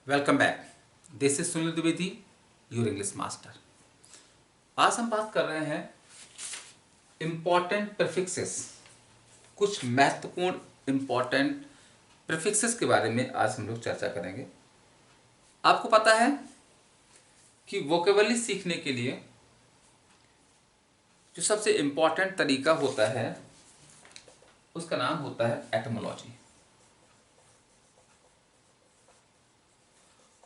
Welcome back. This is Sunil Dwivedi, your English master. आज हम बात कर रहे हैं इम्पॉर्टेंट प्रीफिक्सेस, कुछ महत्वपूर्ण इम्पॉर्टेंट प्रीफिक्सेस के बारे में आज हम लोग चर्चा करेंगे। आपको पता है कि वोकेबलरी सीखने के लिए जो सबसे इम्पॉर्टेंट तरीका होता है उसका नाम होता है एटमोलॉजी।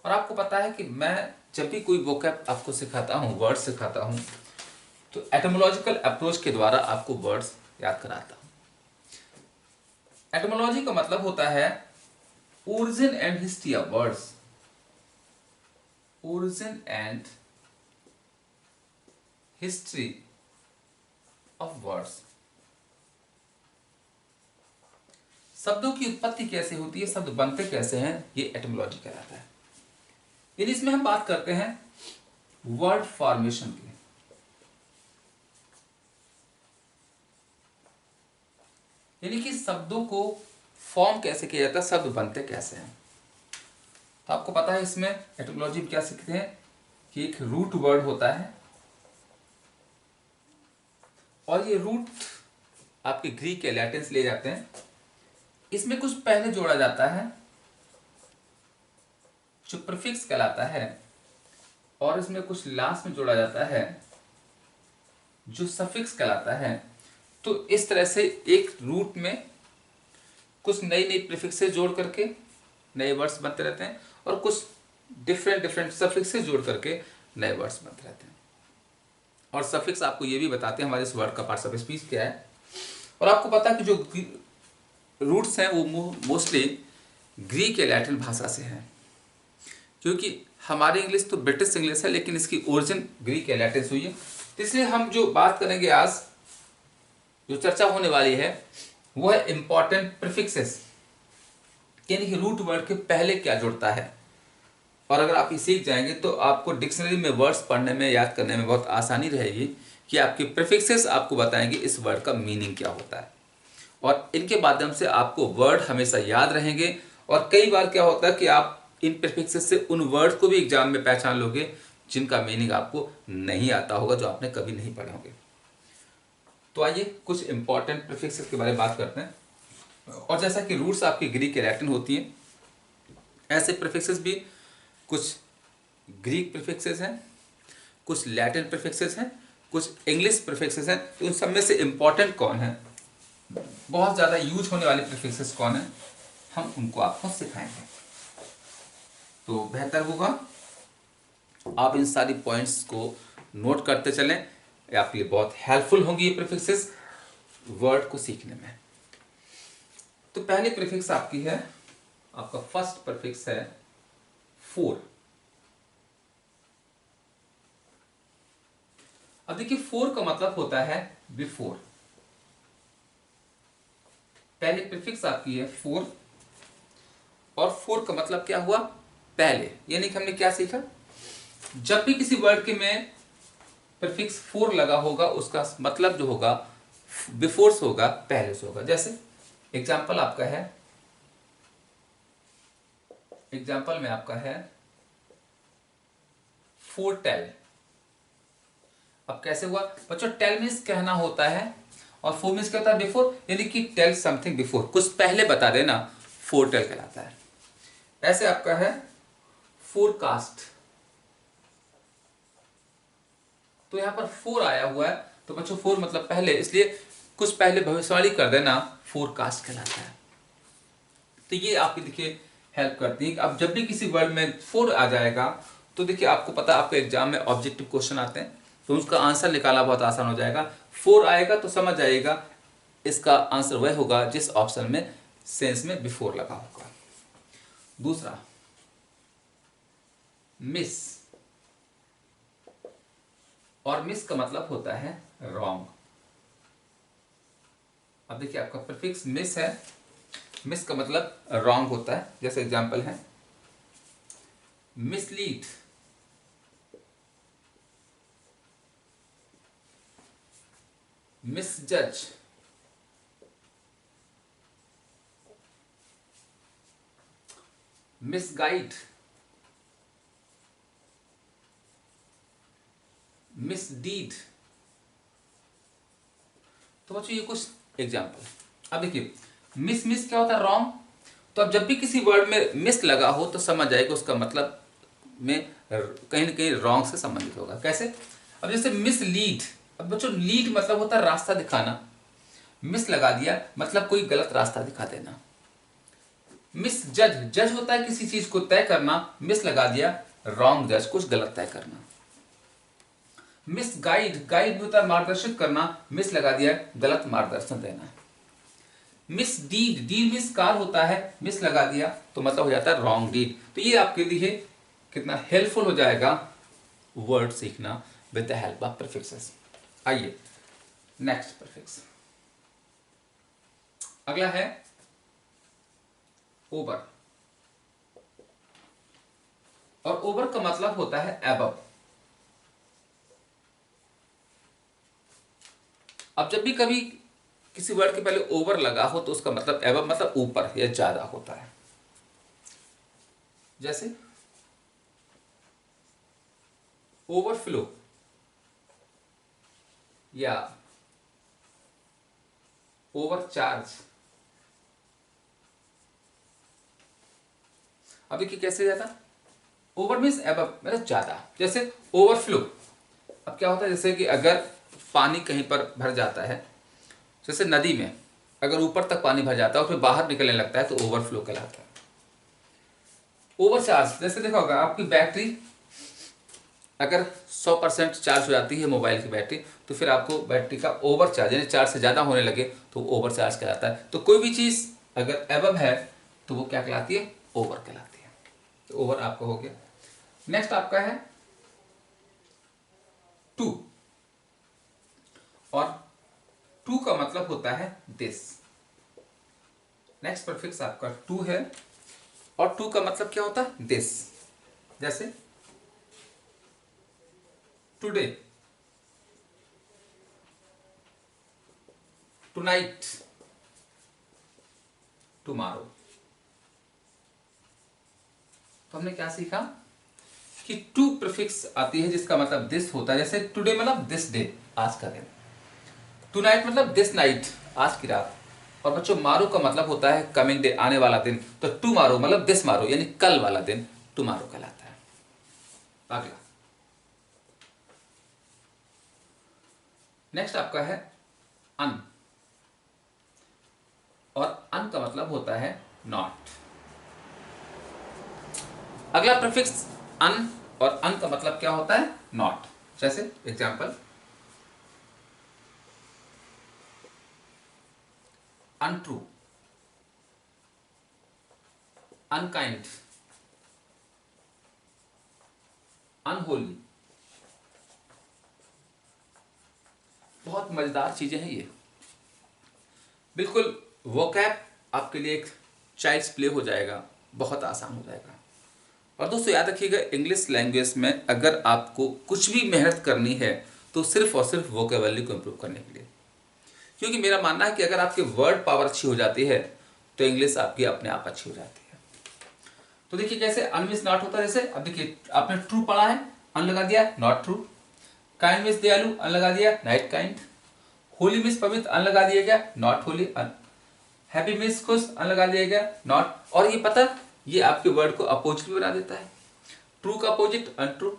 और आपको पता है कि मैं जब भी कोई वोकैब आपको सिखाता हूँ, वर्ड सिखाता हूँ, तो एटमोलॉजिकल अप्रोच के द्वारा आपको वर्ड्स याद कराता हूँ। एटमोलॉजी का मतलब होता है origin and history of words. Origin and history of words. शब्दों की उत्पत्ति कैसे होती है, शब्द बनते कैसे हैं, ये एटमोलॉजी कहलाता है। यानी इसमें हम बात करते हैं वर्ड फॉर्मेशन की। यानी कि शब्दों को फॉर्म कैसे किया जाता है, शब्द बनते कैसे हैं। तो आपको पता है इसमें एटमोलॉजी में क्या सीखते हैं कि एक रूट वर्ड होता है और ये रूट आपके ग्रीक या लैटिन से ले जाते हैं। इसमें कुछ पहले जोड़ा जाता है जो प्रीफिक्स कहलाता है और इसमें कुछ लास्ट में जोड़ा जाता है जो सफिक्स कहलाता है। तो इस तरह से एक रूट में कुछ नई नई प्रीफिक्सेस जोड़ करके नए वर्ड्स बनते रहते हैं और कुछ डिफरेंट सफिक्सेस जोड़ करके नए वर्ड्स बनते रहते हैं। और सफिक्स आपको ये भी बताते हैं हमारे इस वर्ड का पार्ट्स ऑफ स्पीच क्या है। और आपको पता है कि जो रूट्स हैं वो मोस्टली ग्रीक या लैटिन भाषा से हैं, क्योंकि हमारी इंग्लिश तो ब्रिटिश इंग्लिश है लेकिन इसकी ओरिजिन ग्रीक या लैटिन से हुई है। तो इसलिए हम जो बात करेंगे आज, जो चर्चा होने वाली है, वो है इंपॉर्टेंट प्रीफिक्सेस, यानी कि रूट वर्ड के पहले क्या जुड़ता है। और अगर आप ये सीख जाएंगे तो आपको डिक्शनरी में वर्ड्स पढ़ने में, याद करने में बहुत आसानी रहेगी कि आपके प्रीफिक्सेस आपको बताएंगे इस वर्ड का मीनिंग क्या होता है और इनके माध्यम से आपको वर्ड हमेशा याद रहेंगे। और कई बार क्या होता है कि आप इन प्रीफिक्सेस से उन वर्ड को भी एग्जाम में पहचान लोगे जिनका मीनिंग आपको नहीं आता होगा, जो आपने कभी नहीं पढ़े होंगे। तो आइए कुछ इंपॉर्टेंट प्रीफिक्सेस के बारे में बात करते हैं। और जैसा कि रूट्स आपकी ग्रीक या लैटिन होती हैं, ऐसे प्रीफिक्सेस भी कुछ ग्रीक प्रीफिक्सेस हैं, कुछ लैटिन प्रीफिक्सेस हैं, कुछ इंग्लिश प्रीफिक्सेस हैं। तो उन सब में से इंपॉर्टेंट कौन है, बहुत ज़्यादा यूज होने वाले प्रीफिक्सेस कौन है, हम उनको आपको सिखाएंगे। तो बेहतर होगा आप इन सारी पॉइंट्स को नोट करते चलें, ये आपके लिए बहुत हेल्पफुल होंगी ये प्रीफिक्सेस वर्ड को सीखने में। तो पहली प्रीफिक्स आपकी है, आपका फर्स्ट प्रीफिक्स है फोर। अब देखिए फोर का मतलब होता है बिफोर। पहले प्रीफिक्स आपकी है फोर और फोर का मतलब क्या हुआ, पहले। यानी कि हमने क्या सीखा, जब भी किसी वर्ड के में प्रीफिक्स फोर लगा होगा उसका मतलब जो होगा बिफोर से होगा, पहले से होगा। जैसे एग्जाम्पल आपका है, एग्जाम्पल में आपका है फोर टेल। अब कैसे हुआ बच्चों, टेल मीन्स कहना होता है और फोर मीन्स क्या होता है, बिफोर। यानी कि टेल समथिंग बिफोर, कुछ पहले बता देना, फोर टेल कहलाता है। ऐसे आपका है फोरकास्ट। तो यहां पर फोर आया हुआ है तो बच्चों फोर मतलब पहले, इसलिए कुछ पहले भविष्यवाणी कर देना, फोरकास्ट कहलाता है। तो ये आपकी देखिए हेल्प करती है कि अब जब भी किसी वर्ड में फोर आ जाएगा तो देखिए आपको पता है आपके एग्जाम में ऑब्जेक्टिव क्वेश्चन आते हैं तो उसका आंसर निकालना बहुत आसान हो जाएगा। फोर आएगा तो समझ जाइएगा इसका आंसर वह होगा जिस ऑप्शन में सेंस में बिफोर लगा होगा। दूसरा मिस, और मिस का मतलब होता है रॉन्ग। अब देखिए आपका प्रीफिक्स मिस है, मिस का मतलब रॉन्ग होता है। जैसे एग्जांपल है मिसलीड, मिसजज, मिसगाइड, मिसडीड। तो बच्चों ये कुछ एग्जाम्पल। अब देखिए मिस मिस क्या होता है, रॉन्ग। तो अब जब भी किसी वर्ड में मिस लगा हो तो समझ जाएगा उसका मतलब में कहीं ना कहीं रॉन्ग से संबंधित होगा। कैसे? अब जैसे मिस लीड, अब बच्चों लीड मतलब होता है रास्ता दिखाना, मिस लगा दिया मतलब कोई गलत रास्ता दिखा देना। मिस जज, जज होता है किसी चीज को तय करना, मिस लगा दिया रॉन्ग जज, कुछ गलत तय करना। मिस गाइड, गाइड होता है मार्गदर्शित करना, मिस लगा दिया गलत मार्गदर्शन देना। मिस डीड, डीड मिस कार होता है, मिस लगा दिया तो मतलब हो जाता है रॉन्ग डीड। तो ये आपके लिए कितना हेल्पफुल हो जाएगा वर्ड सीखना with the help of prefixes. आइए नेक्स्ट प्रीफिक्स, अगला है ओवर। और ओवर का मतलब होता है एबव। अब जब भी कभी किसी वर्ड के पहले ओवर लगा हो तो उसका मतलब एबव मतलब ऊपर या ज्यादा होता है। जैसे ओवरफ्लो या ओवरचार्ज। अब देखिए कैसे जाता, ओवर मीन्स एबव मतलब ज्यादा। जैसे ओवरफ्लो, अब क्या होता है जैसे कि अगर पानी कहीं पर भर जाता है, जैसे नदी में अगर ऊपर तक पानी भर जाता है और फिर बाहर निकलने लगता है तो ओवरफ्लो कहलाता है। ओवरचार्ज, जैसे देखा होगा आपकी बैटरी अगर 100% चार्ज हो जाती है मोबाइल की बैटरी, तो फिर आपको बैटरी का ओवरचार्ज यानी चार्ज से ज़्यादा होने लगे तो ओवरचार्ज कहलाता है। तो कोई भी चीज़ अगर एबव है तो वो क्या कहलाती है, ओवर कहलाती है। तो ओवर आपका हो गया। नेक्स्ट आपका है टू, और टू का मतलब होता है दिस। नेक्स्ट प्रीफिक्स आपका टू है और टू का मतलब क्या होता है, दिस। जैसे टुडे, टुनाइट, टुमारो। तो हमने क्या सीखा कि टू प्रीफिक्स आती है जिसका मतलब दिस होता है। जैसे टुडे मतलब दिस डे, आज का दिन। टुनाइट मतलब दिस नाइट, आज की रात। और बच्चों मारो का मतलब होता है कमिंग डे, आने वाला दिन। तो टू मारो मतलब दिस मारो यानी कल वाला दिन टुमारो कहलाता है। अगला नेक्स्ट आपका है अन, और अन का मतलब होता है नॉट। अगला प्रीफिक्स अन, और अन का मतलब क्या होता है, नॉट। जैसे एग्जांपल अनट्रू, अनकाइंड, अनहोली। बहुत मजेदार चीजें हैं ये, बिल्कुल वोकैब आपके लिए एक चाइल्ड्स प्ले हो जाएगा, बहुत आसान हो जाएगा। और दोस्तों याद रखिएगा इंग्लिश लैंग्वेज में अगर आपको कुछ भी मेहनत करनी है तो सिर्फ और सिर्फ वोकेबलरी को इम्प्रूव करने के लिए। क्योंकि मेरा मानना है कि अगर आपकी वर्ड पावर अच्छी हो जाती है तो इंग्लिश आपकी अपने आप अच्छी हो जाती है। तो देखिए कैसे अन मिस नॉट होता है। जैसे अब देखिए आपने ट्रू पढ़ा है, अन लगा दिया नॉट ट्रू। काइंड मिस दयालु, अन लगा दिया नाइट काइंड। होली मिस पवित्र, अन लगा दिया गया नॉट होली। हैप्पी मिस खुश, अन लगा दिया गया नॉट। और ये पता, ये आपके वर्ड को अपोजिट भी बना देता है। ट्रू का अपोजिट अनट्रू,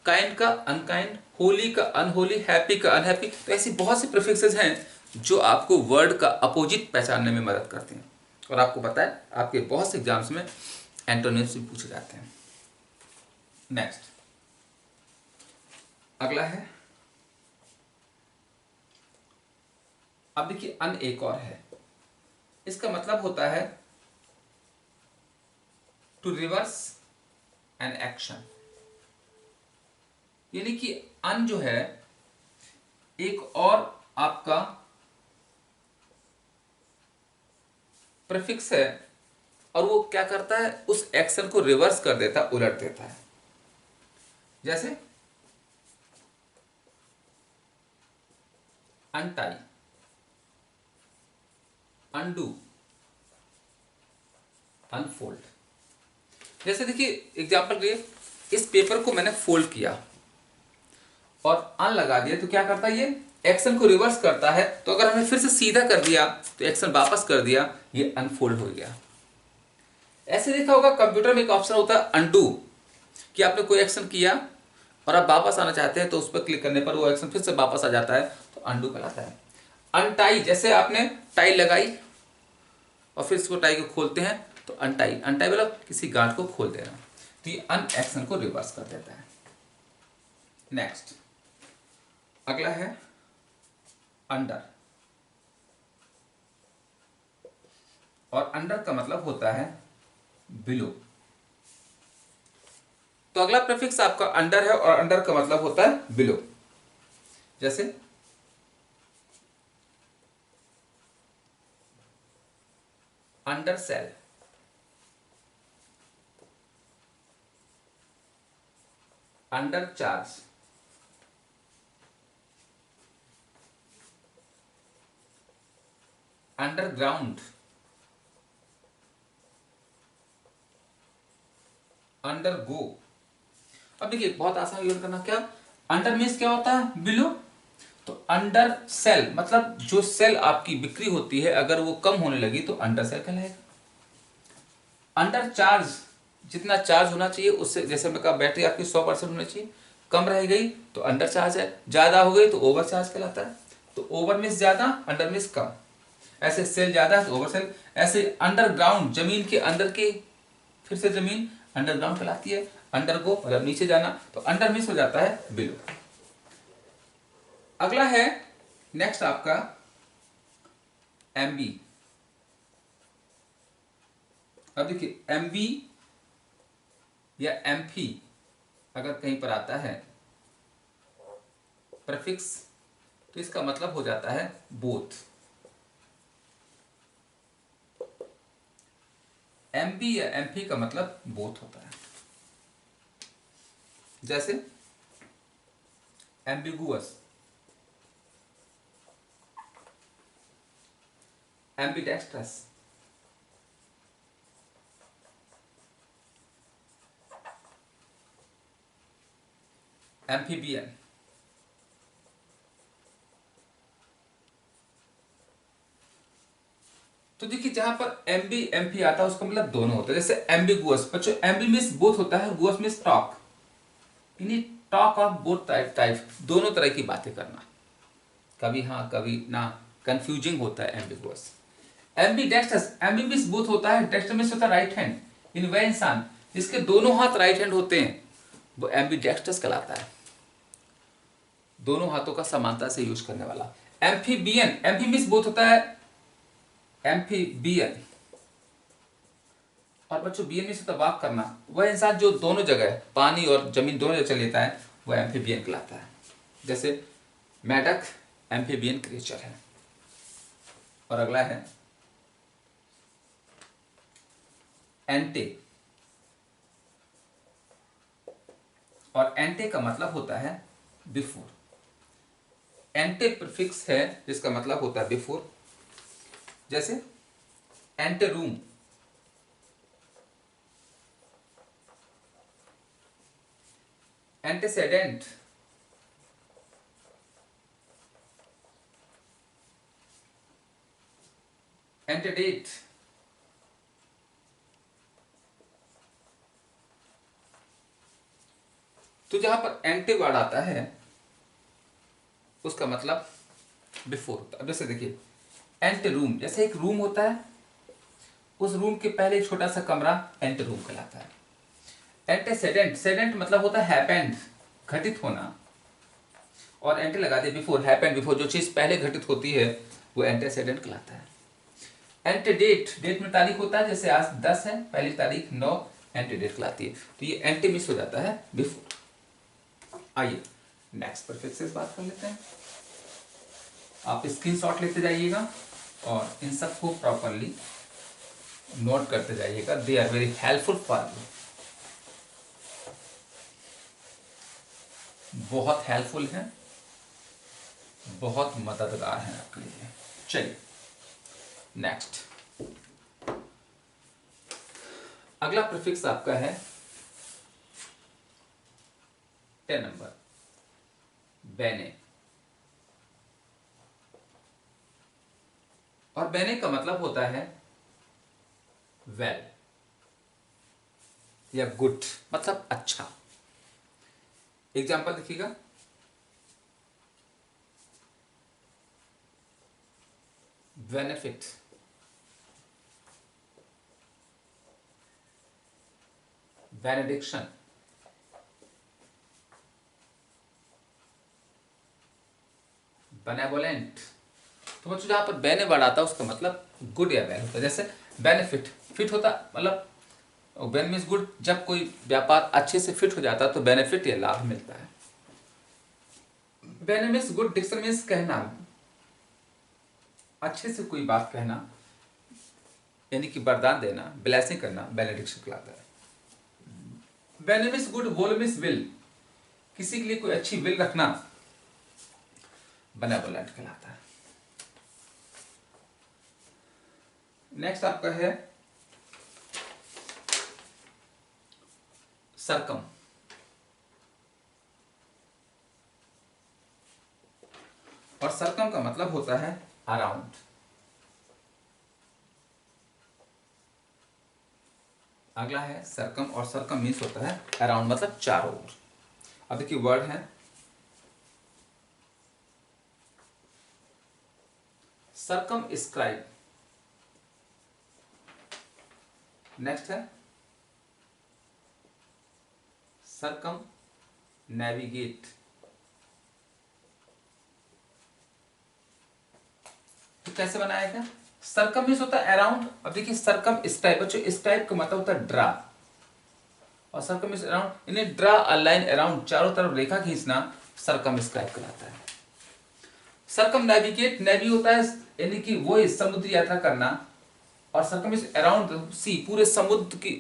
काइंड का अनकाइंड, होली का अनहोली, हैप्पी का अनहैप्पी। तो ऐसी बहुत सी प्रीफिक्सेस हैं जो आपको वर्ड का अपोजिट पहचानने में मदद करते हैं। और आपको पता है आपके बहुत से एग्जाम्स में एंटोनिम्स भी पूछे जाते हैं। नेक्स्ट अगला है, अब देखिए अन एक और है, इसका मतलब होता है टू रिवर्स एन एक्शन। यानी कि अन जो है एक और आपका प्रीफिक्स है और वो क्या करता है, उस एक्शन को रिवर्स कर देता है, उलट देता है। जैसे अनटाई, अनडू, अनफोल्ड। जैसे देखिए एग्जांपल के लिए इस पेपर को मैंने फोल्ड किया और अन लगा दिया तो क्या करता है, ये एक्शन को रिवर्स करता है। तो अगर हमने फिर से सीधा कर दिया तो एक्शन वापस कर दिया, ये अनफोल्ड हो गया। ऐसे देखा होगा कंप्यूटर में एक ऑप्शन होता है अनडू, कि आपने कोई एक्शन किया और आप वापस आना चाहते हैं तो उस पर क्लिक करने पर वो एक्शन फिर से वापस आ जाता है, तो अनडू कहलाता है। अनटाई, जैसे आपने टाई लगाई और फिर इसको टाई को खोलते हैं तो अनटाई, अनटाई मतलब किसी गांठ को खोल देना, तो ये अन एक्शन को रिवर्स कर देता है। नेक्स्ट अगला है अंडर, और अंडर का मतलब होता है बिलो। तो अगला प्रीफिक्स आपका अंडर है और अंडर का मतलब होता है बिलो। जैसे undersell, undercharge, underground, undergo. अब देखिए बहुत आसान यूज करना, क्या अंडर मीन्स क्या होता है, बिलो। तो अंडर सेल मतलब जो सेल आपकी बिक्री होती है अगर वो कम होने लगी तो अंडर सेल कहलाएगा। अंडर चार्ज, जितना चार्ज होना चाहिए उससे, जैसे मैं कहा बैटरी आपकी 100% होनी चाहिए, कम रह गई तो अंडर चार्ज है, ज्यादा हो गई तो ओवर चार्ज कहलाता है। तो ओवर मीन्स ज्यादा, अंडर मीन्स कम। ऐसे सेल ज्यादा है तो ओवर सेल। ऐसे अंडरग्राउंड, जमीन के अंदर की फिर से जमीन अंडरग्राउंड कहलाती है। अंडरगो मतलब नीचे जाना, तो अंडर मीन्स हो जाता है बिलो। अगला है नेक्स्ट आपका एमबी। अब देखिए एमबी या एम्फी अगर कहीं पर आता है प्रीफिक्स, तो इसका मतलब हो जाता है बोथ। एमबी या एम्फी का मतलब बोथ होता है। जैसे एम्बिगुअस, एम्बिडेक्स्ट्रस, एम्फीबियन। तो देखिए जहां पर एमबी एम्फी आता है उसका मतलब दोनों होता है। जैसे एम्बिगुअस, बच्चों एमबी मीन्स बोथ होता है, गुअस मीन्स टॉक, यानी टॉक ऑफ बोथ टाइप, दोनों तरह की बातें करना, कभी हाँ कभी ना, कंफ्यूजिंग होता है ambiguous. Ambidextrous, Aamby means both होता है, डेक्स्टर मीन्स होता है राइट हैंड। इन वह इंसान जिसके दोनों हाथ राइट हैंड होते हैं वो एम्बीडेक्स्ट्रस कहलाता है, दोनों हाथों का समानता से यूज करने वाला। एम्फीबियन, एम्फी मीन्स बोथ होता है, एम्फीबियन। और बच्चों बीएन मीन्स होता है वाक करना, वह इंसान जो दोनों जगह पानी और जमीन दोनों जगह चल लेता है वह एम्फीबियन कहलाता है। जैसे मेढक एम्फीबियन क्रिएचर है। और अगला है एंटे, और एंटे का मतलब होता है बिफोर। एंटे प्रीफिक्स है जिसका मतलब होता है बिफोर। जैसे एंटे रूम, एंटेसेडेंट, एंटेडेट। तो जहां पर एंटे वर्ड आता है उसका मतलब बिफोर होता है। अब जैसे देखिए एंटे रूम, जैसे एक रूम होता है, उस रूम के पहले एक छोटा सा कमरा एंटे रूम कहलाता है। एंटेसेडेंट, सेडेंट मतलब होता है हैपेंड, घटित होना, और एंटे लगा दे बिफोर, हैपेंड बिफोर, जो चीज पहले घटित होती है वो एंटेसेडेंट कहलाता है। एंटेडेट, डेट में तारीख होता है, जैसे आज 10 है, पहली तारीख 9, एंटेडेट कहलाती है। तो ये एंटी मिस हो जाता है बिफोर। आइए नेक्स्ट प्रीफिक्स से बात कर लेते हैं। आप स्क्रीनशॉट लेते जाइएगा और इन सबको प्रॉपरली नोट करते जाइएगा, they are very helpful for you, बहुत हेल्पफुल है, बहुत मददगार है आपके लिए। चलिए नेक्स्ट अगला प्रीफिक्स आपका है 10 नंबर। बेने। और बेने का मतलब होता है वेल या गुड, मतलब अच्छा। एग्जाम्पल देखिएगा, बेनिफिट, बेनेडिक्शन, बेनेवोलेंट। तो बच्चों जहां पर बेने वर्ड आता है उसका मतलब गुड या बैड होता है। जैसे बेनिफिट, फिट होता मतलब बेन मीन्स गुड, जब कोई व्यापार अच्छे से फिट हो जाता है तो बेनिफिट या लाभ मिलता है। Bene means good, Dickson means कहना, अच्छे से कोई बात कहना, यानी कि वरदान देना, ब्लेसिंग करना, बेनेडिक्शन कहलाता है। Bene means good, vol means will, किसी के लिए कोई अच्छी विल रखना बेनेवोलेंट कहलाता है। नेक्स्ट आपका है सरकम। और सरकम का मतलब होता है अराउंड। अगला है सरकम, और सरकम मीन्स होता है अराउंड, मतलब चारों ओर। अब देखिए वर्ड है सरकम स्क्राइब। नेक्स्ट है सरकम नेविगेट। तो कैसे बनाएगा? सरकम मीन्स होता है अराउंड। अब देखिए सरकम स्क्राइब, बच्चों स्क्राइब का मतलब होता है ड्रा, और सरकम मीन्स अराउंड, इन्हें ड्रा अ लाइन अराउंड, चारों तरफ रेखा खींचना सरकम स्क्राइब कहलाता है। सरकम नेविगेट, नेवी होता है यानी कि वो समुद्री यात्रा करना, और सरकम मीन्स अराउंड सी, पूरे समुद्र की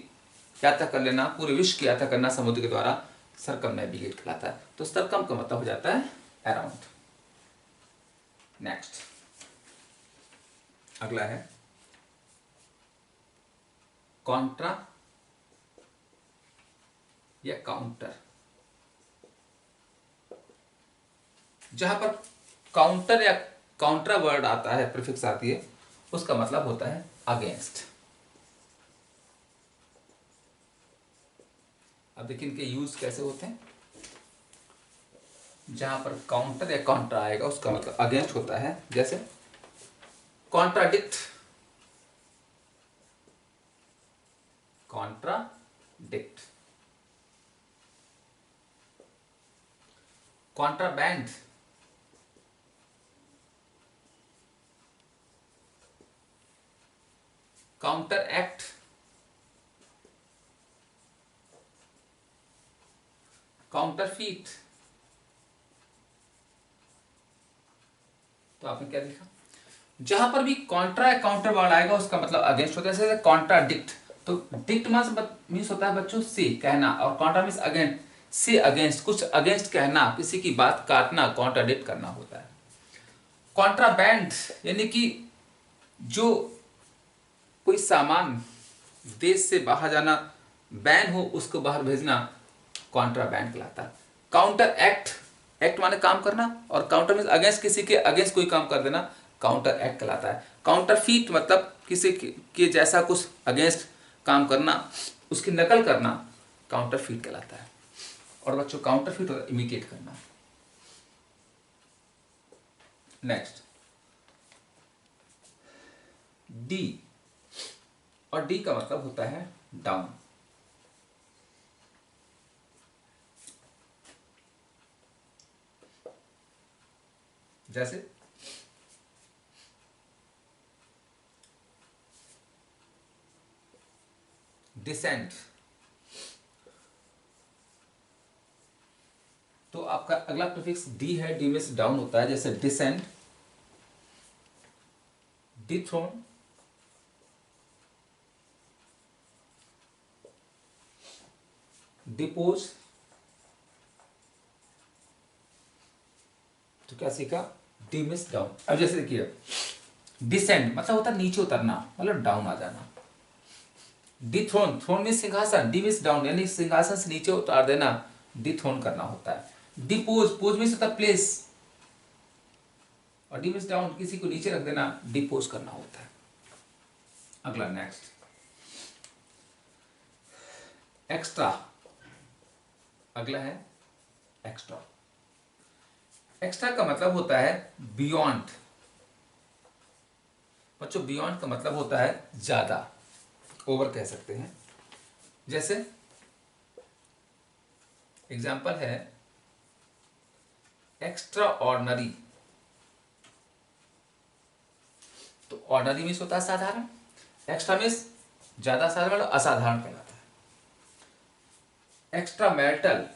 यात्रा कर लेना, पूरे विश्व की यात्रा करना समुद्र के द्वारा सरकम नेविगेट कहलाता है। तो सरकम का मतलब हो जाता है अराउंड। नेक्स्ट अगला है कॉन्ट्रा या काउंटर। जहां पर काउंटर या काउंट्रा वर्ड आता है, प्रीफिक्स आती है, उसका मतलब होता है अगेंस्ट। अब देखिए इनके यूज कैसे होते हैं। जहां पर काउंटर या काउंट्रा आएगा उसका मतलब अगेंस्ट होता है। जैसे contradict, contradict, contraband, counter act, counterfeit. तो आपने क्या देखा, जहां पर भी कॉन्ट्रा या काउंटर वर्ड आएगा उसका मतलब अगेंस्ट होता है। जैसे कॉन्ट्राडिक्ट, तो डिक्ट मीन्स होता है बच्चों से कहना, और कॉन्ट्रा मीन्स अगेंस्ट, से अगेंस्ट, कुछ अगेंस्ट कहना, किसी की बात काटना, कॉन्ट्राडिक्ट करना होता है। कॉन्ट्राबैंड यानी कि जो कोई सामान देश से बाहर जाना, बैन हो, उसको बाहर भेजना कॉन्ट्राबैंड कहलाता है। काउंटर एक्ट, एक्ट माने काम करना, और काउंटर मीन्स अगेंस्ट, किसी के अगेंस्ट कोई काम कर देना, काउंटर एक्ट कहलाता है। काउंटर फीट मतलब किसी के जैसा कुछ अगेंस्ट काम करना, उसकी नकल करना, काउंटर फीट कहलाता है। और बच्चों काउंटर फीट होता है इमिटेट करना। नेक्स्ट डी, और डी का मतलब होता है डाउन। जैसे डिसेंट, तो आपका अगला प्रीफिक्स डी है, डी में से डाउन होता है। जैसे डिसेंट, डिथ्रोन, डिपोज। तो क्या सीखा, डी मीन्स डाउन। अब जैसे देखिए डिसेंड मतलब होता है नीचे उतरना, मतलब डाउन आ जाना। डिथ्रोन, थ्रोन मीन्स सिंहासन, डी मीन्स डाउन, यानी सिंहासन से नीचे उतार देना, डिथ्रोन करना होता है। डिपोज, पोज मीन्स होता है प्लेस, और डी मीन्स डाउन, किसी को नीचे रख देना, डिपोज करना होता है। अगला नेक्स्ट, एक्स्ट्रा। अगला है एक्स्ट्रा। एक्स्ट्रा का मतलब होता है बियॉन्ड। बच्चों बियॉन्ड का मतलब होता है ज्यादा, ओवर कह सकते हैं। जैसे एग्जाम्पल है एक्स्ट्रा ऑर्डनरी। तो ऑर्डनरी मीन्स होता है साधारण, एक्स्ट्रा मीन्स ज्यादा साधारण, असाधारण कहलाता है। एक्स्ट्रा मैरिटल,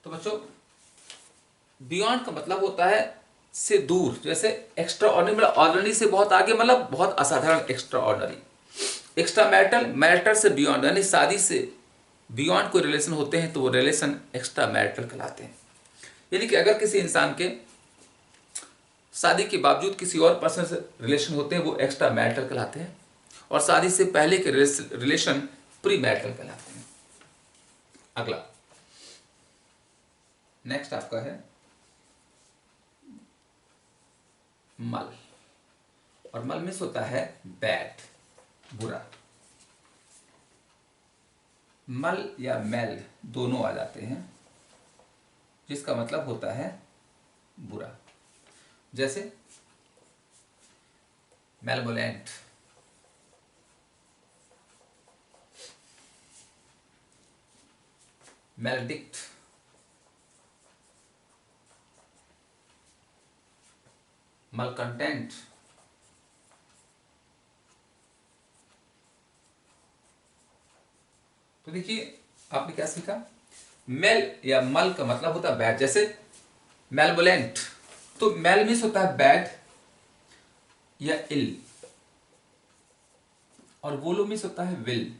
तो बच्चों बियॉन्ड का मतलब होता है से दूर। जैसे एक्स्ट्रा ऑर्डिनरी मतलब ऑर्डिनरी से बहुत आगे, मतलब बहुत असाधारण, extra ordinary. Extra marital, marital से बियॉन्ड, यानी शादी से बियॉन्ड कोई रिलेशन होते हैं तो वो रिलेशन एक्स्ट्रा मैरिटल कहलाते हैं। यानी कि अगर किसी इंसान के शादी के बावजूद किसी और पर्सन से रिलेशन होते हैं वो एक्स्ट्रा मैरिटल कहलाते हैं, और शादी से पहले के रिलेशन प्री मैरिटल कहलाते हैं। अगला नेक्स्ट आपका है मल, और मल मीन्स होता है बैड, बुरा। मल या मेल दोनों आ जाते हैं, जिसका मतलब होता है बुरा। जैसे मेलवोलेंट, मेलडिक्ट, मलकंटेंट, तो देखिए आपने क्या सीखा, मेल या मल का मतलब होता है बैड। जैसे मेलवोलेंट, तो मेल मीन्स होता है बैड या इल, और वोलो मीन्स होता है विल।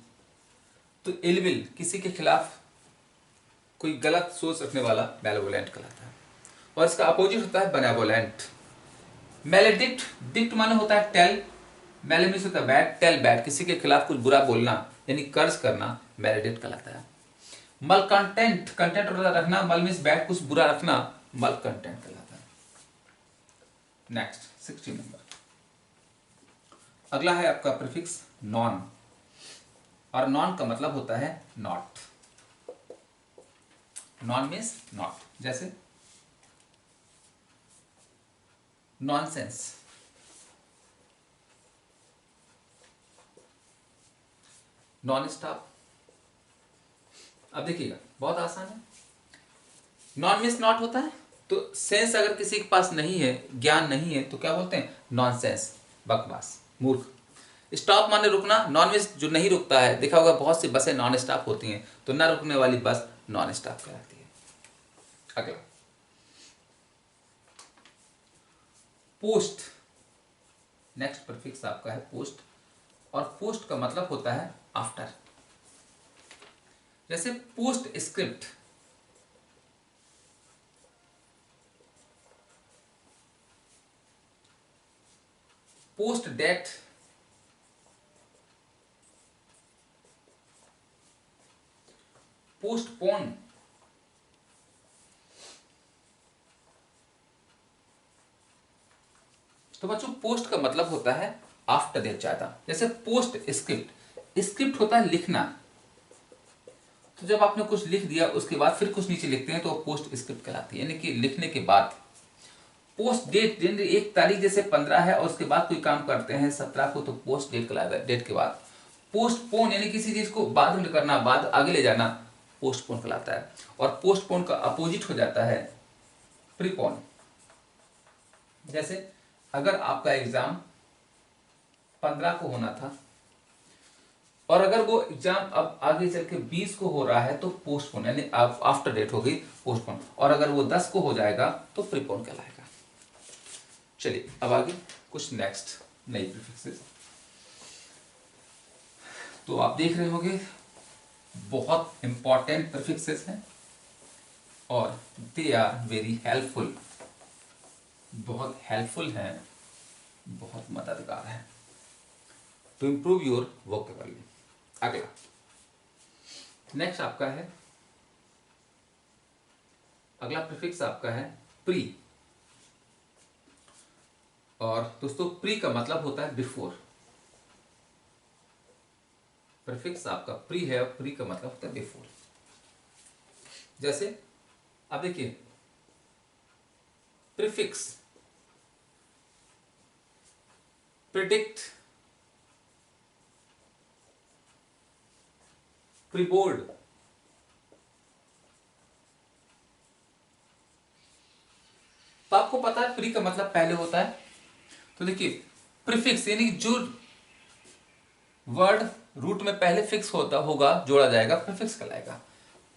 तो इल विल, किसी के खिलाफ कोई गलत सोच रखने वाला मेलवोलेंट कहलाता है, और इसका अपोजिट होता है बेनेवोलेंट। मेलेडिक्ट, डिक्ट माने होता है टेल, मेले मीन्स होता है बैड, टेल बैड, किसी के खिलाफ कुछ बुरा बोलना यानी कर्ज करना, मेलेडिक्ट कहलाता है। मल कंटेंट, कंटेंट रखना, मल मीन्स बैड, कुछ बुरा रखना, मल कंटेंट कहलाता है। नेक्स्ट 16 नंबर, अगला है आपका प्रीफिक्स नॉन, और नॉन का मतलब होता है नॉट। Non means not. जैसे नॉनसेंस, नॉन स्टॉप। अब देखिएगा बहुत आसान है, नॉन मीन्स नॉट होता है, तो सेंस अगर किसी के पास नहीं है, ज्ञान नहीं है, तो क्या बोलते हैं, नॉनसेंस, बकवास, मूर्ख। स्टॉप माने रुकना, नॉन मीन्स जो नहीं रुकता है। देखा होगा बहुत सी बसें नॉन स्टॉप होती हैं, तो न रुकने वाली बस नॉन स्टॉप कहलाती है। अगला पोस्ट, नेक्स्ट प्रीफिक्स आपका है पोस्ट, और पोस्ट का मतलब होता है आफ्टर। जैसे postscript, postdate, postpone, तो बच्चों पोस्ट का मतलब होता है आफ्टर डेट ज्यादा। जैसे पोस्ट स्क्रिप्ट, स्क्रिप्ट होता है लिखना, तो जब आपने कुछ लिख दिया उसके बाद फिर कुछ नीचे लिखते हैं तो पोस्ट स्क्रिप्ट कहलाती है, यानी कि लिखने के बाद। पोस्ट डेट, एक तारीख जैसे 15 है और उसके बाद कोई काम करते हैं 17 को, तो पोस्ट डेट कहलाता है, डेट के बाद। पोस्टपोन यानी किसी चीज को बाद में करना, बाद आगे ले जाना, पोस्टपोन कहलाता है। और पोस्टपोन का अपोजिट हो जाता है प्रीपोन। जैसे अगर आपका एग्जाम 15 को होना था और अगर वो एग्जाम अब आगे चल के 20 को हो रहा है तो पोस्टपोन, यानी आफ्टर डेट हो गई पोस्टपोन। और अगर वो 10 को हो जाएगा तो प्रीपोन कहलाएगा। चलिए अब आगे कुछ नेक्स्ट नई प्रीफिक्सेस। तो आप देख रहे होंगे बहुत इंपॉर्टेंट प्रीफिक्सेस हैं और दे आर वेरी हेल्पफुल, बहुत हेल्पफुल हैं, बहुत मददगार हैं टू इम्प्रूव योर वोकेबलरी। अगला नेक्स्ट आपका है, अगला प्रीफिक्स आपका है प्री। और दोस्तों प्री का मतलब होता है बिफोर। प्रीफिक्स आपका प्री है और प्री का मतलब होता है बिफोर। जैसे अब देखिए प्रीफिक्स प्रिडिक्ट, प्रीबोर्ड, तो आपको पता है प्री का मतलब पहले होता है। तो देखिए प्रीफिक्स यानी कि जो वर्ड रूट में पहले फिक्स होता होगा जोड़ा जाएगा प्रीफिक्स कहलाएगा।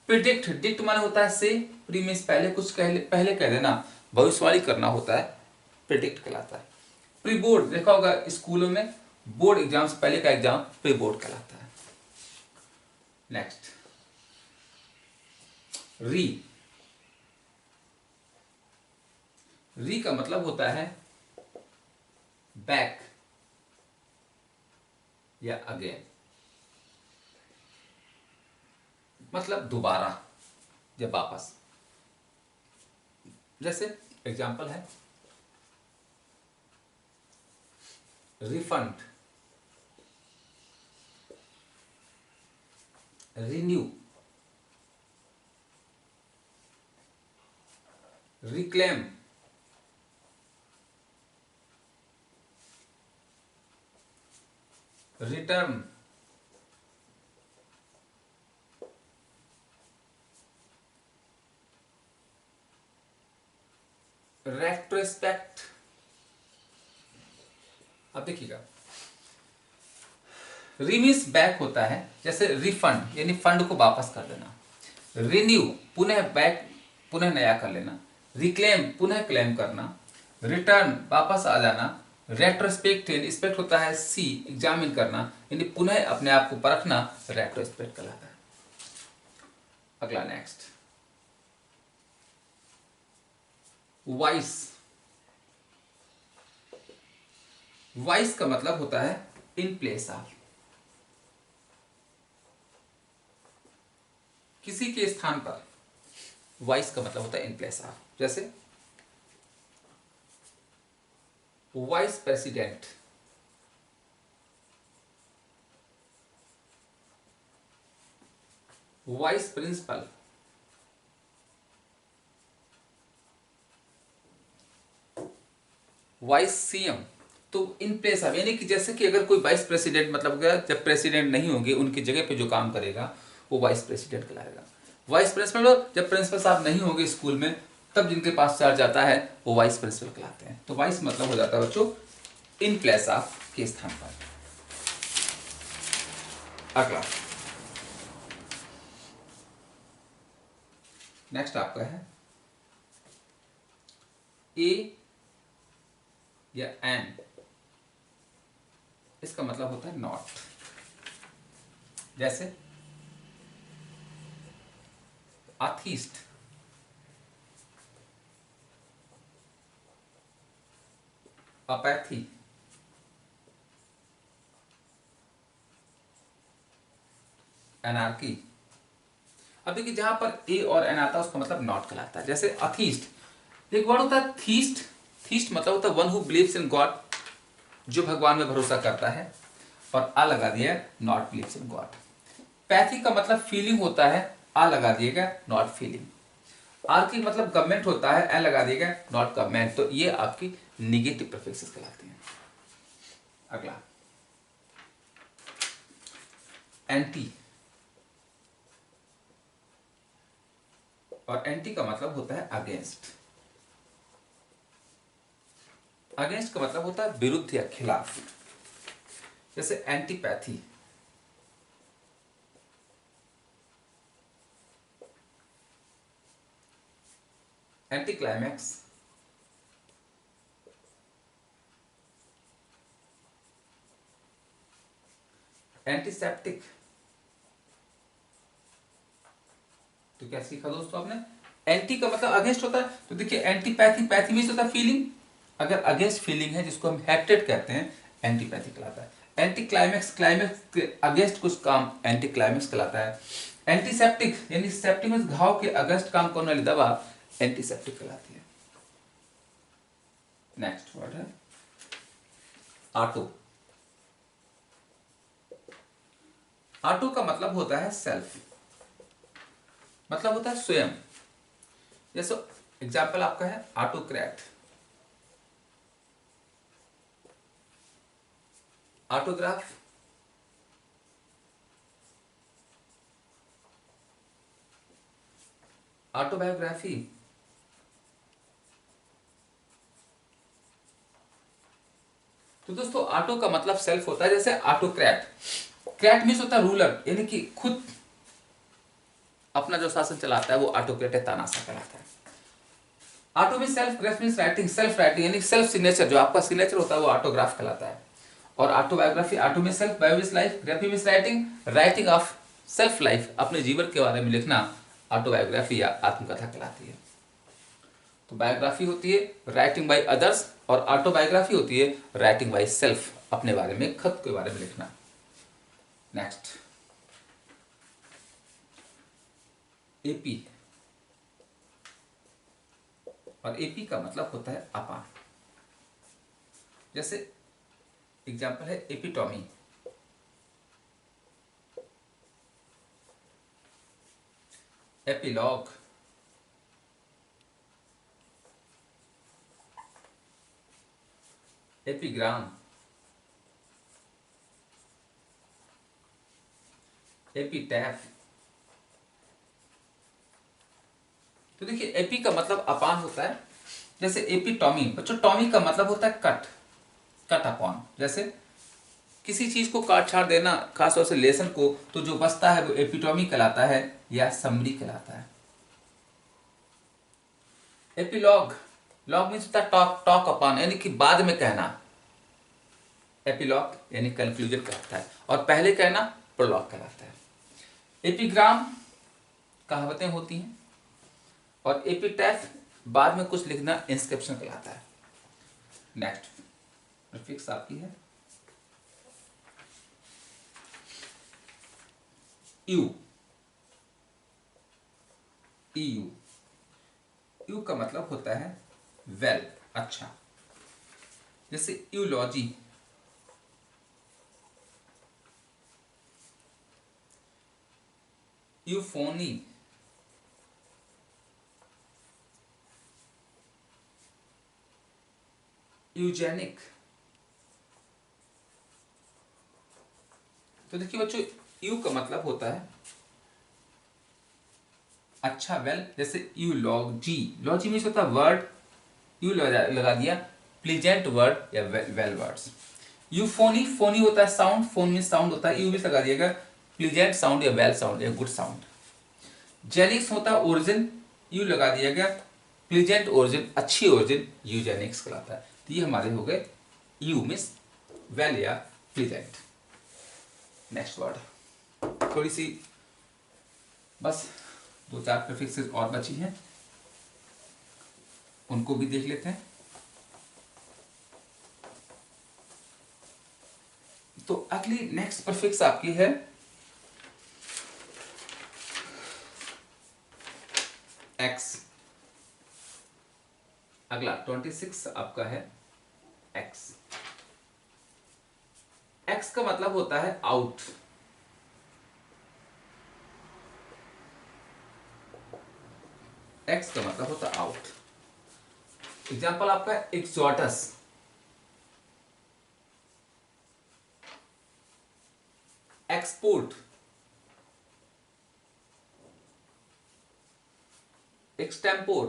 प्रिडिक्ट, डिक्ट माने होता है से, प्री मींस पहले कुछ पहले कह देना, भविष्यवाणी करना होता है, प्रिडिक्ट कहलाता है। प्री बोर्ड देखा होगा स्कूलों में, बोर्ड एग्जाम से पहले का एग्जाम प्री बोर्ड कहलाता है। नेक्स्ट री। री का मतलब होता है बैक या अगेन, मतलब दोबारा या वापस। जैसे एग्जाम्पल है refund, renew, reclaim, return, retrospect. अब देखिएगा री मींस बैक होता है, जैसे रिफंड यानी फंड को वापस कर देना, रिन्यू पुनः बैक पुनः नया कर लेना, रिक्लेम पुनः क्लेम करना, रिटर्न वापस आ जाना, रेट्रोस्पेक्ट यानी स्पेक्ट होता है सी एग्जामिन करना यानी पुनः अपने आप को परखना, रेट्रोस्पेक्ट कहलाता है। अगला नेक्स्ट वाइस। वाइस का मतलब होता है इन प्लेस ऑफ, किसी के स्थान पर। वाइस का मतलब होता है इन प्लेस ऑफ। जैसे vice president, vice principal, vice CM. तो इन प्लेस ऑफ यानी कि जैसे कि अगर कोई वाइस प्रेसिडेंट मतलब क्या, जब प्रेसिडेंट नहीं होंगे उनकी जगह पे जो काम करेगा वो वाइस प्रेसिडेंट कहलाएगा। वाइस प्रिंसिपल जब प्रिंसिपल साहब नहीं होंगे स्कूल में तब जिनके पास चार्ज जाता है वो वाइस प्रिंसिपल कहलाते हैं। तो वाइस मतलब हो जाता है बच्चों इन प्लेस ऑफ के स्थान पर। अगला नेक्स्ट आपका है ए या एन। इसका मतलब होता है नॉट। जैसे अथीस्ट, अपैथी, एनार्की। अब देखिए जहां पर ए और एन आता है उसका मतलब नॉट कहलाता है। जैसे अथीस्ट एक वर्ड होता है थीस्ट। थीस्ट मतलब होता है one who believes in God, जो भगवान में भरोसा करता है, और आ लगा दिया not believes in God. Pathy का मतलब फीलिंग होता है, आ लगा दिएगा नॉट फीलिंग। आर्की मतलब गवर्नमेंट होता है, एन लगा दिएगा नॉट गवर्नमेंट। तो ये आपकी निगेटिव प्रीफिक्सेस कहलाते हैं। अगला एंटी। और एंटी का मतलब होता है अगेंस्ट। अगेंस्ट का मतलब होता है विरुद्ध या खिलाफ। जैसे एंटीपैथी, एंटी क्लाइमैक्स, एंटीसेप्टिक। तो क्या सीखा दोस्तों आपने? एंटी का मतलब अगेंस्ट होता है। तो देखिए एंटीपैथी, पैथी मीन्स होता है फीलिंग। अगर अगेंस्ट फीलिंग है जिसको हम हेट्रेड कहते हैं, एंटीपैथी कहलाता है। एंटी क्लाइमैक्स, क्लाइमैक्स के अगेंस्ट कुछ काम एंटी क्लाइमैक्स कहलाता है। एंटीसेप्टिक यानी सेप्टिक में घाव के अगेंस्ट काम करने वाली दवा एंटीसेप्टिक कहलाती है। नेक्स्ट वर्ड है ऑटो। ऑटो का मतलब होता है सेल्फ, मतलब होता है स्वयं। जैसे एग्जाम्पल आपका है ऑटोक्रैट, ऑटोग्राफ, ऑटोबायोग्राफी, तो दोस्तों ऑटो का मतलब सेल्फ होता है। जैसे ऑटोक्रैट, क्रैट मीन्स होता है रूलर, यानी कि खुद अपना जो शासन चलाता है वो ऑटोक्रेट है, तानाशाह कहलाता है। ऑटो में self, graph means writing, self writing यानी सेल्फ सिग्नेचर, जो आपका सिग्नेचर होता है वो ऑटोग्राफ कहलाता है। और ऑटोबायोग्राफी, ऑटो में self, bio means life, graphy means writing, writing of self life, अपने जीवन के बारे में लिखना ऑटोबायोग्राफी या आत्मकथा कहलाती है। तो बायोग्राफी होती है राइटिंग बाय अदर्स और ऑटोबायोग्राफी होती है राइटिंग बाय सेल्फ, अपने बारे में, खुद के बारे में लिखना। नेक्स्ट एपी, और एपी का मतलब होता है अपान। जैसे एग्जाम्पल है एपिटॉमी, एपिलॉग, एपिग्राम, एपिटैफ। तो देखिए एपी का मतलब अपान होता है। जैसे एपिटॉमी, बच्चों टॉमी का मतलब होता है कट, कट अपॉन। जैसे किसी चीज को काट छाट देना, खासतौर से लेसन को, तो जो बचता है वो एपिटॉमी कहलाता है या समरी कहलाता है। एपिलॉग, लॉग मीन्स होता है टॉक, टॉक अपॉन यानी कि बाद में कहना, एपिलॉग यानी कंक्लूजन कहलाता है, और पहले कहना प्रोलॉग कहलाता है। एपिग्राम कहावतें होती हैं, और एपिटैफ बाद में कुछ लिखना इंस्क्रिप्शन कहलाता है। नेक्स्ट प्रीफिक्स आपकी है यू, ईयू। यू का मतलब होता है वेल, अच्छा। जैसे यूलॉजी, यूफोनी, यूजेनिक। तो देखिए बच्चों यू का मतलब होता है अच्छा, वेल। जैसे यूलॉजी, लॉजी मीन्स होता है वर्ड, यू लगा दिया, प्लीजेंट वर्ड या वेल वर्ड्स। यूफोनी, फोनी होता है साउंड, फोन मीन्स साउंड होता है, यू भी लगा दिएगा, प्लीजेंट साउंड या वेल साउंड या गुड साउंड। जेनिक्स होता है ओरिजिन, यू लगा दिया गया, प्लीजेंट ओरिजिन, अच्छी ओरिजिन, यूजेनिक्स कहलाता है। तो ये हमारे हो गए यू मीन्स वेल या प्लीजेंट। नेक्स्ट वर्ड, थोड़ी सी बस 2-4 प्रीफिक्सेस और बची हैं, उनको भी देख लेते हैं। तो अगली नेक्स्ट प्रीफिक्स आपकी है एक्स। अगला 26 आपका है एक्स। एक्स का मतलब होता है आउट। एक्स का मतलब होता है आउट। एग्जाम्पल आपका है एक्सोटस, एक्सपोर्ट, एक्सटेम्पोर,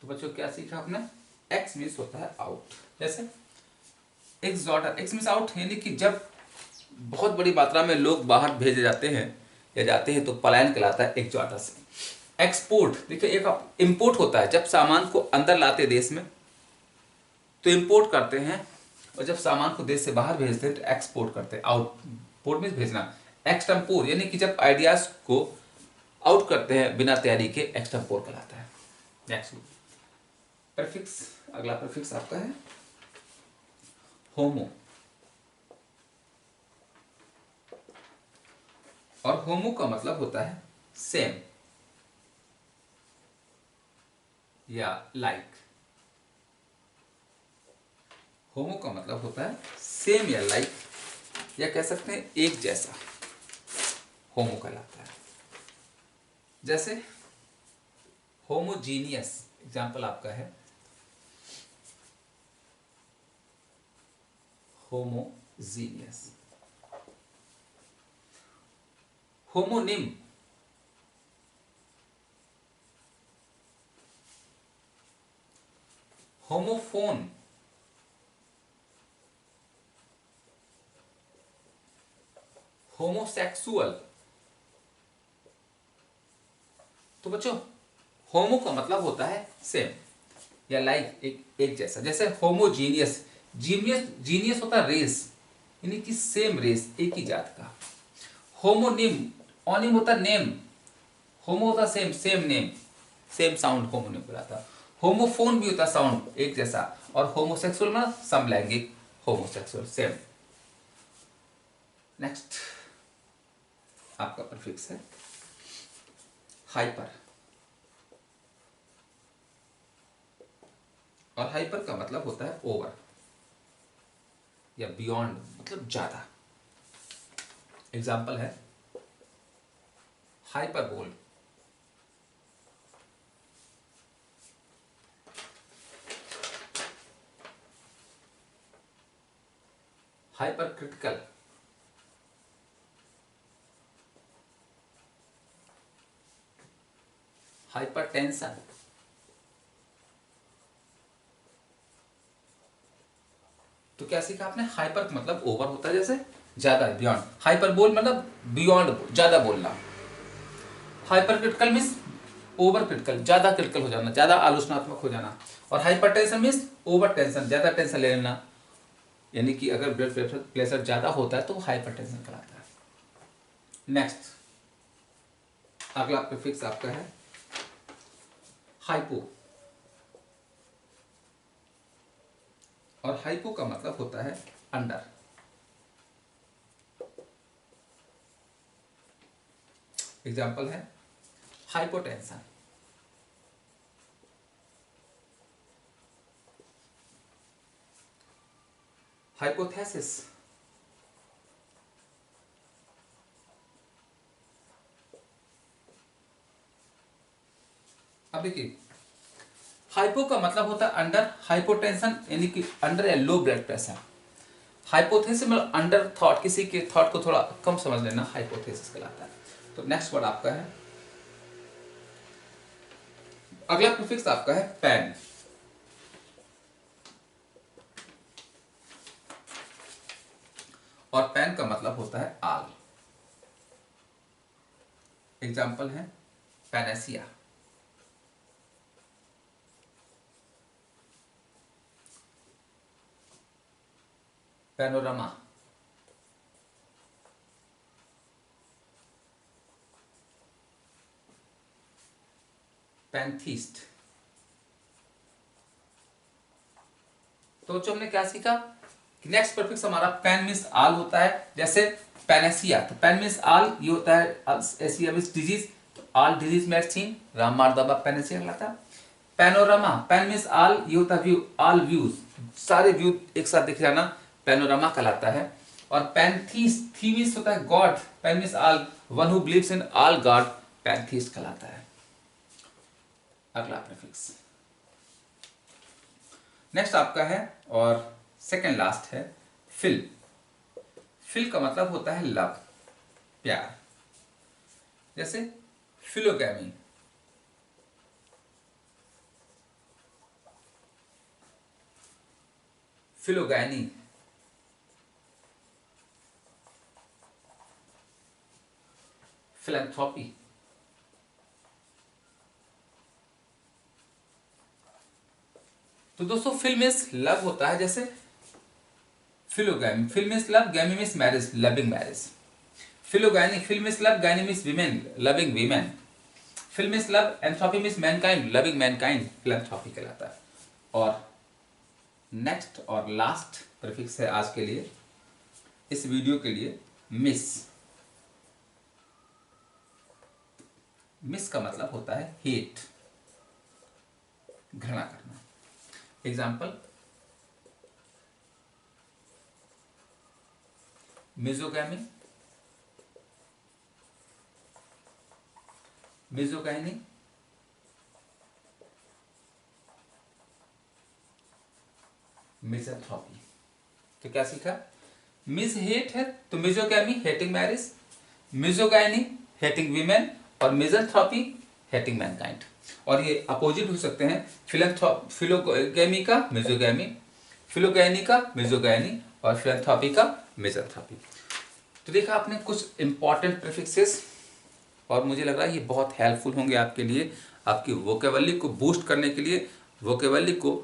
तो बच्चों क्या सीखा आपने? एक्स मीन्स होता है आउट। जैसे एक्सॉर्टर, एक्स मीन्स आउट, यानी कि जब बहुत बड़ी मात्रा में लोग बाहर भेजे जाते हैं या जाते हैं तो पलायन कहलाता है एक्सॉर्टर से। एक्सपोर्ट, देखिए एक इंपोर्ट होता है, जब सामान को अंदर लाते देश में तो इंपोर्ट करते हैं, और जब सामान को देश से बाहर भेजते हैं तो एक्सपोर्ट करते हैं। आउटपोर्ट मीन्स भेजना। एक्सटेम्पोर यानी कि जब आइडियाज को आउट करते हैं बिना तैयारी के, एक्सटेम्पोर कहलाता है। नेक्स्ट प्रीफिक्स, अगला प्रीफिक्स आपका है होमो, और होमो का मतलब होता है सेम या लाइक। होमो का मतलब होता है सेम या लाइक, या कह सकते हैं एक जैसा, होमो कहलाता है। जैसे होमोजीनियस एग्जाम्पल आपका है होमोजीनियस। Homonym, homophone, homosexual. तो बच्चों होमो का मतलब होता है सेम या लाइक, एक जैसा। जैसे होमोजीनियस, जीनियस होता है रेस, यानी कि सेम रेस, एक ही जात का। होमोनिम, ओनिम होता नेम, होमो होता same, same name, same sound homonym कहलाता। होमोफोन भी होता साउंड एक जैसा, और होमोसेक्सुअल में समलैंगिक, होमोसेक्सुअल सेम। नेक्स्ट आपका प्रीफिक्स है हाइपर, और हाइपर का मतलब होता है ओवर या बियॉन्ड, मतलब ज्यादा। एग्जाम्पल है hyperbole, hyper critical, hyper tension. तो क्या सीखा आपने? हाइपर मतलब ओवर होता है, जैसे ज्यादा, बियॉन्ड। हाइपरबोल मतलब बियॉन्ड, ज्यादा बोलना। Hyper critical means over critical, ज्यादा क्रिटिकल हो जाना, ज्यादा आलोचनात्मक हो जाना। और hyper tension means over tension, ज्यादा टेंशन ले लेना, यानी कि अगर ब्लड प्रेशर ज्यादा होता है तो हाइपर टेंशन कहलाता है। नेक्स्ट अगला प्रीफिक्स आपका है हाइपो, और हाइपो का मतलब होता है अंडर। एग्जाम्पल है हाइपोटेंशन, हाइपोथेसिस, अब देखिए हाइपो का मतलब होता है अंडर, हाइपोटेंशन यानी कि अंडर या लो ब्लड प्रेशर। हाइपोथेसिस मतलब अंडर थॉट, किसी के थॉट को थोड़ा कम समझ लेना, हाइपोथेसिस कहलाता है। तो नेक्स्ट वर्ड आपका है, अगला प्रीफिक्स आपका है पैन, और पैन का मतलब होता है आल। एग्जाम्पल है पैनेसिया, पैनोरामा, पैंथिस्ट। तो बच्चों हमने क्या सीखा? नेक्स्ट प्रीफिक्स हमारा पैन मीन्स आल होता है। जैसे पैनेसिया, तो पैन मीन्स आल, ये होता है एसिया मीन्स डिजीज, तो आल डिजीज मेडिसिन, रामबाण दवा पैनेसिया कहलाता है। पैनोरामा, पैन मीन्स आल, ये होता है व्यू, आल व्यूज, सारे व्यू एक साथ दिख जाना, पैनोरामा कहलाता है। और पैंथीस, थी मीन्स होता है God, pan means all, one who believes in all God, pantheist कहलाता है। अगला प्रीफिक्स नेक्स्ट आपका है, और सेकंड लास्ट है फिल। फिल का मतलब होता है लव, प्यार। जैसे फिलोगैमी, फिलोगैनी, फिलैंथ्रोपी। तो दोस्तों फिल मीन्स लव होता है, जैसे philogamy, phil means love, gamy means marriage, loving marriage. Philogyny, phil means love, gyny means women, loving women. Phil means love, anthropy means mankind, loving mankind, philanthropy कहलाता है। और next और last prefix है आज के लिए, इस वीडियो के लिए, मिस। मिस का मतलब होता है हेट, घृणा करना। एग्जाम्पल, मिजोगैमी, मिजोगैनी, मिज़anthropy। तो क्या सीखा? मिस हेट है तो मिजोगैमी हेटिंग मैरिज, मिजोगैनी हेटिंग वीमेन, और मिज़anthropy हेटिंग मैनकाइंड। और ये अपोजिट हो सकते हैं, फिलोगैमी का मिजोगैमी, फिलोगैनी का मिजोगैनी, और फिलैंथ्रोपी का मिज़anthropy। तो देखा आपने कुछ इंपॉर्टेंट प्रीफिक्सेस, और मुझे लग रहा है ये बहुत हेल्पफुल होंगे आपके लिए, आपकी वोकेबलरी को बूस्ट करने के लिए, वोकेबलरी को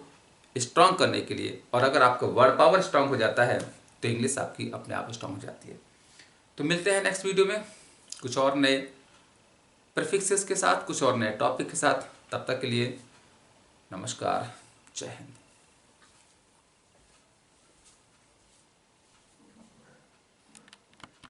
स्ट्रांग करने के लिए। और अगर आपका वर्ड पावर स्ट्रांग हो जाता है तो इंग्लिश आपकी अपने आप स्ट्रांग हो जाती है। तो मिलते हैं नेक्स्ट वीडियो में कुछ और नए प्रीफिक्सेस के साथ, कुछ और नए टॉपिक के साथ। तब तक के लिए नमस्कार, जय हिंद।